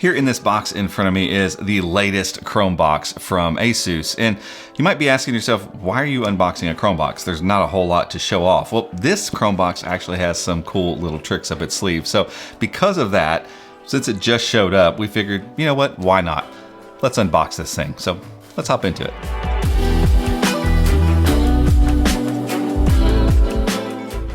Here in this box in front of me is the latest Chromebox from ASUS. And you might be asking yourself, why are you unboxing a Chromebox? There's not a whole lot to show off. Well, this Chromebox actually has some cool little tricks up its sleeve. So because of that, since it just showed up, we figured, you know what, why not? Let's unbox this thing. So let's hop into it.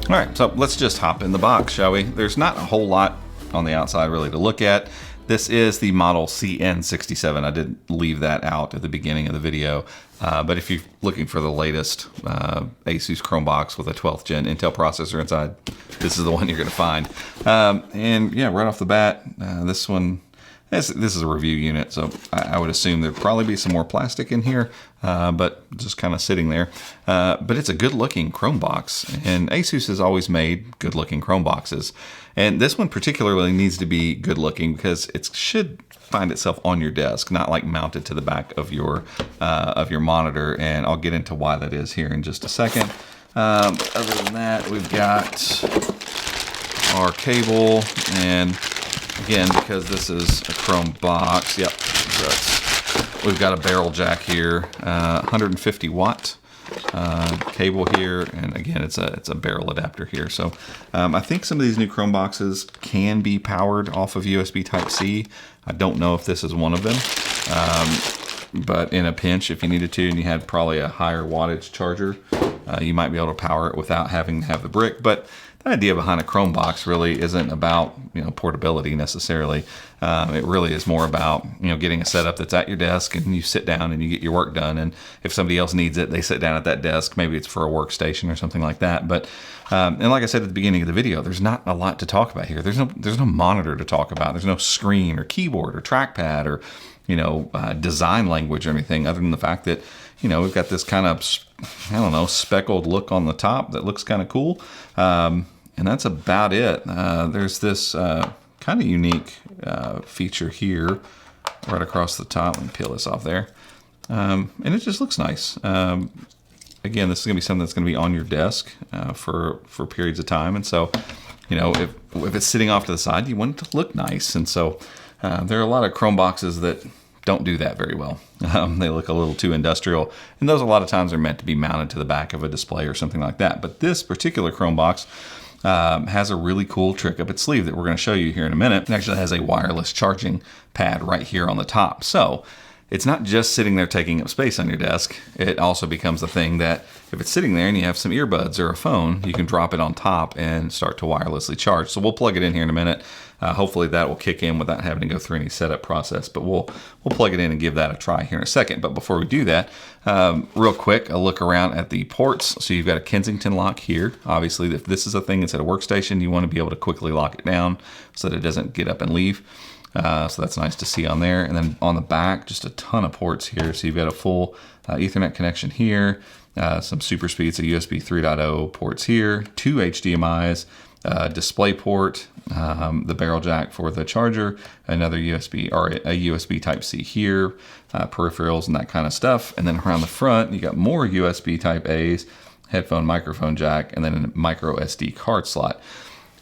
All right, so let's just hop in the box, shall we? There's not a whole lot on the outside really to look at. This is the model CN67. I did leave that out at the beginning of the video. But if you're looking for the latest ASUS Chromebox with a 12th gen Intel processor inside, this is the one you're going to find. And yeah, right off the bat, this is a review unit, so I would assume there'd probably be some more plastic in here, but just kind of sitting there. But it's a good-looking Chromebox, and ASUS has always made good-looking Chromeboxes. And this one particularly needs to be good-looking because it should find itself on your desk, not like mounted to the back of your monitor. And I'll get into why that is here in just a second. Other than that, we've got our cable, and again, because this is a Chromebox, yep, so we've got a barrel jack here, 150 watt cable here, and again, it's a barrel adapter here. So I think some of these new Chromeboxes can be powered off of USB Type-C. I don't know if this is one of them, but in a pinch, if you needed to, and you had probably a higher wattage charger, you might be able to power it without having to have the brick. But the idea behind a Chromebox really isn't about, portability necessarily. It really is more about, getting a setup that's at your desk and you sit down and you get your work done. And if somebody else needs it, they sit down at that desk. Maybe it's for a workstation or something like that. But and like I said at the beginning of the video, there's not a lot to talk about here. There's no monitor to talk about. There's no screen or keyboard or trackpad or design language or anything, other than the fact that we've got this kind of, speckled look on the top that looks kind of cool. And that's about it. There's this kind of unique feature here right across the top. Let me peel this off there. And it just looks nice. Again, this is going to be something that's going to be on your desk for periods of time. And so, if it's sitting off to the side, you want it to look nice. And so there are a lot of Chromeboxes that don't do that very well. They look a little too industrial, and those a lot of times are meant to be mounted to the back of a display or something like that. But this particular Chromebox has a really cool trick up its sleeve that we're going to show you here in a minute. It actually has a wireless charging pad right here on the top. So it's not just sitting there taking up space on your desk. It also becomes a thing that if it's sitting there and you have some earbuds or a phone, you can drop it on top and start to wirelessly charge. So we'll plug it in here in a minute. Hopefully that will kick in without having to go through any setup process, but we'll plug it in and give that a try here in a second. But before we do that, real quick, a look around at the ports. So you've got a Kensington lock here. Obviously, if this is a thing that's at a workstation, you want to be able to quickly lock it down so that it doesn't get up and leave. So that's nice to see on there. And then on the back, just a ton of ports here. So you've got a full Ethernet connection here, some super speeds, a USB 3.0 ports here, 2 HDMIs, display port, the barrel jack for the charger, another USB or a USB Type-C here, peripherals and that kind of stuff. And then around the front, you got more USB Type-A's, headphone, microphone jack, and then a micro SD card slot.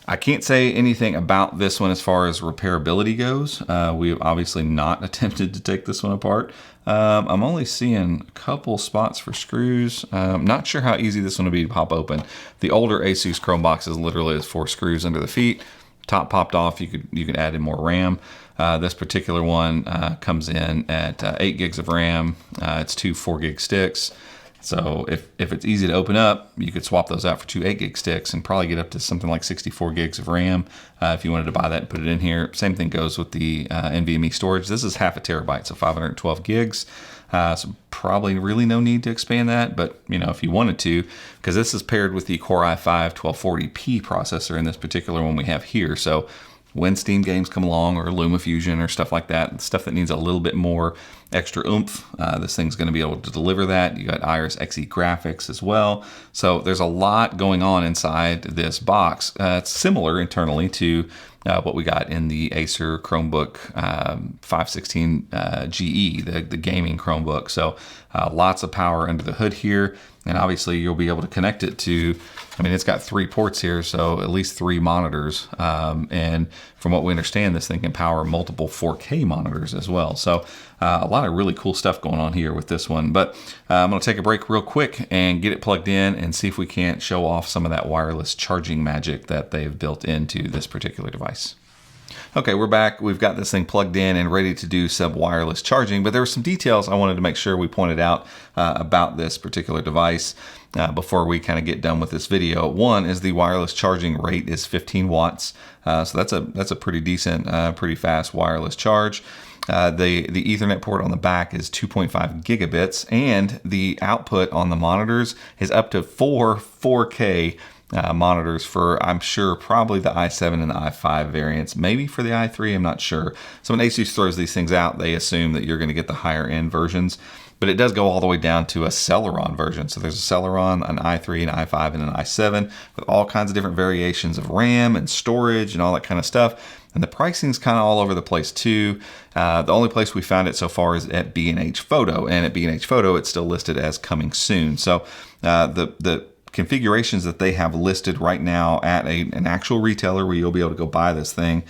I can't say anything about this one as far as repairability goes. We've obviously not attempted to take this one apart. I'm only seeing a couple spots for screws. I'm not sure how easy this one will be to pop open. The older ASUS Chromeboxes literally has 4 screws under the feet. Top popped off, you could add in more RAM. This particular one comes in at 8 gigs of RAM. It's 2 4 gig sticks. So if it's easy to open up, you could swap those out for 2 8 gig sticks and probably get up to something like 64 gigs of RAM if you wanted to buy that and put it in here. Same thing goes with the NVMe storage. This is half a terabyte, so 512 gigs. So probably really no need to expand that, but if you wanted to, because this is paired with the Core i5 1240p processor in this particular one we have here. So when Steam games come along or LumaFusion or stuff like that, stuff that needs a little bit more extra oomph. This thing's going to be able to deliver that. You got Iris Xe graphics as well. So there's a lot going on inside this box. It's similar internally to what we got in the Acer Chromebook 516 GE, the gaming Chromebook. So lots of power under the hood here. And obviously you'll be able to connect it to, I mean, it's got 3 ports here, so at least 3 monitors. And from what we understand, this thing can power multiple 4K monitors as well. So a lot of really cool stuff going on here with this one. But I'm going to take a break real quick and get it plugged in and see if we can't show off some of that wireless charging magic that they've built into this particular device. Okay, we're back. We've got this thing plugged in and ready to do some wireless charging, but there were some details I wanted to make sure we pointed out about this particular device before we kind of get done with this video. One is the wireless charging rate is 15 watts. So that's a pretty decent, pretty fast wireless charge. The Ethernet port on the back is 2.5 gigabits, and the output on the monitors is up to 4K monitors for, I'm sure, probably the i7 and the i5 variants, maybe for the i3, I'm not sure. So when ASUS throws these things out, they assume that you're going to get the higher end versions, but it does go all the way down to a Celeron version. So there's a Celeron, an i3, an i5, and an i7 with all kinds of different variations of RAM and storage and all that kind of stuff. And the pricing's kind of all over the place too. The only place we found it so far is at B&H Photo, and at B&H Photo, it's still listed as coming soon. So the configurations that they have listed right now at an actual retailer where you'll be able to go buy this thing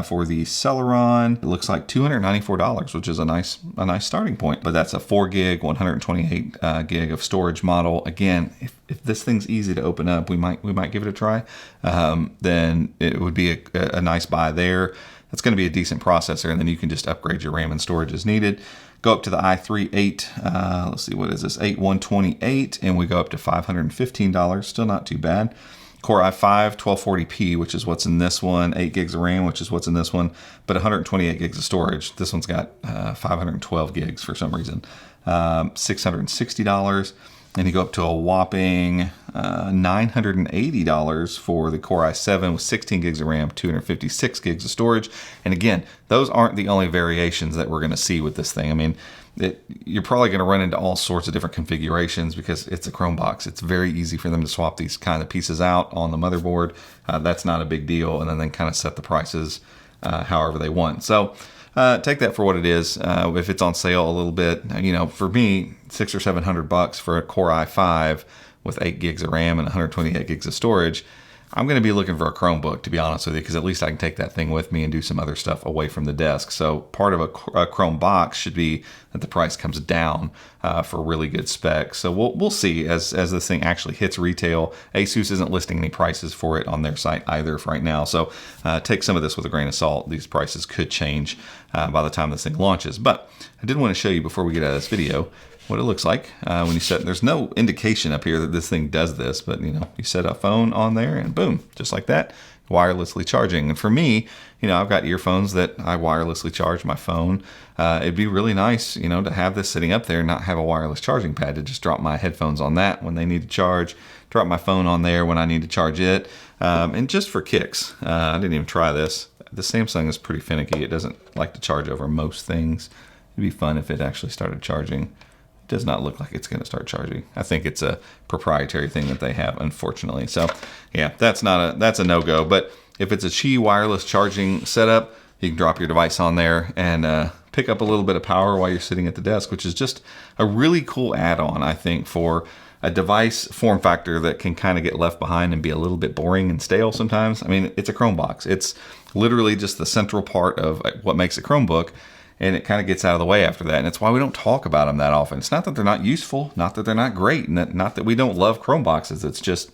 for the Celeron, it looks like $294, which is a nice starting point. But that's a 4 gig, 128 gig of storage model. Again, if this thing's easy to open up, we might give it a try. Then it would be a nice buy there. That's going to be a decent processor, and then you can just upgrade your RAM and storage as needed. Go up to the i3 8, let's see, what is this, 8128, and we go up to $515, still not too bad. Core i5, 1240p, which is what's in this one, 8 gigs of RAM, which is what's in this one, but 128 gigs of storage. This one's got 512 gigs for some reason. $660, and you go up to a whopping $980 for the Core i7 with 16 gigs of RAM, 256 gigs of storage. And again, those aren't the only variations that we're going to see with this thing. I mean, you're probably going to run into all sorts of different configurations because it's a Chromebox. It's very easy for them to swap these kind of pieces out on the motherboard. That's not a big deal. And then they kind of set the prices however they want. So take that for what it is. If it's on sale a little bit, you know, for me, $600 or $700 for a Core i5 with 8 gigs of RAM and 128 gigs of storage, I'm going to be looking for a Chromebook, to be honest with you, because at least I can take that thing with me and do some other stuff away from the desk. So part of a Chromebox should be that the price comes down for really good specs. So we'll see as this thing actually hits retail. ASUS isn't listing any prices for it on their site either right now. So take some of this with a grain of salt. These prices could change by the time this thing launches. But I did want to show you before we get out of this video what it looks like when you set. There's no indication up here that this thing does this, but you know, you set a phone on there and boom, just like that, wirelessly charging. And for me, you know, I've got earphones that I wirelessly charge my phone. It'd be really nice, you know, to have this sitting up there and not have a wireless charging pad, to just drop my headphones on that when they need to charge, drop my phone on there when I need to charge it, and just for kicks. I didn't even try this. The Samsung is pretty finicky. It doesn't like to charge over most things. It'd be fun if it actually started charging. Does not look like it's going to start charging. I think it's a proprietary thing that they have, unfortunately. So yeah, that's a no-go. But if it's a Qi wireless charging setup, you can drop your device on there and pick up a little bit of power while you're sitting at the desk, which is just a really cool add-on, I think, for a device form factor that can kind of get left behind and be a little bit boring and stale sometimes. I mean, it's a Chromebox. It's literally just the central part of what makes a Chromebook. And it kind of gets out of the way after that. And it's why we don't talk about them that often. It's not that they're not useful, not that they're not great, and not that we don't love Chromeboxes. It's just,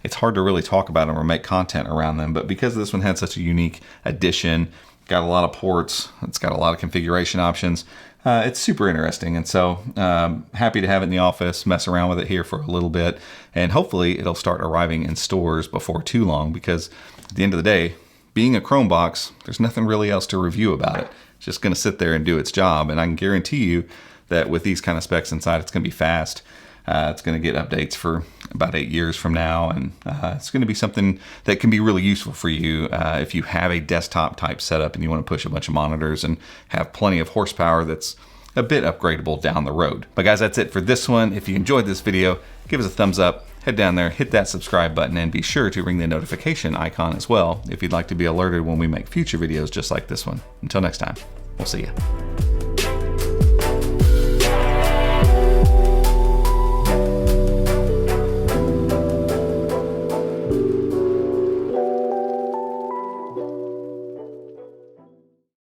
it's hard to really talk about them or make content around them. But because this one had such a unique addition, got a lot of ports, it's got a lot of configuration options, it's super interesting. And so happy to have it in the office, mess around with it here for a little bit. And hopefully it'll start arriving in stores before too long, because at the end of the day, being a Chromebox, there's nothing really else to review about it. It's just going to sit there and do its job. And I can guarantee you that with these kind of specs inside, it's going to be fast. It's going to get updates for about 8 years from now. And it's going to be something that can be really useful for you if you have a desktop type setup and you want to push a bunch of monitors and have plenty of horsepower that's a bit upgradable down the road. But guys, that's it for this one. If you enjoyed this video, give us a thumbs up, head down there, hit that subscribe button, and be sure to ring the notification icon as well if you'd like to be alerted when we make future videos just like this one. Until next time, we'll see you.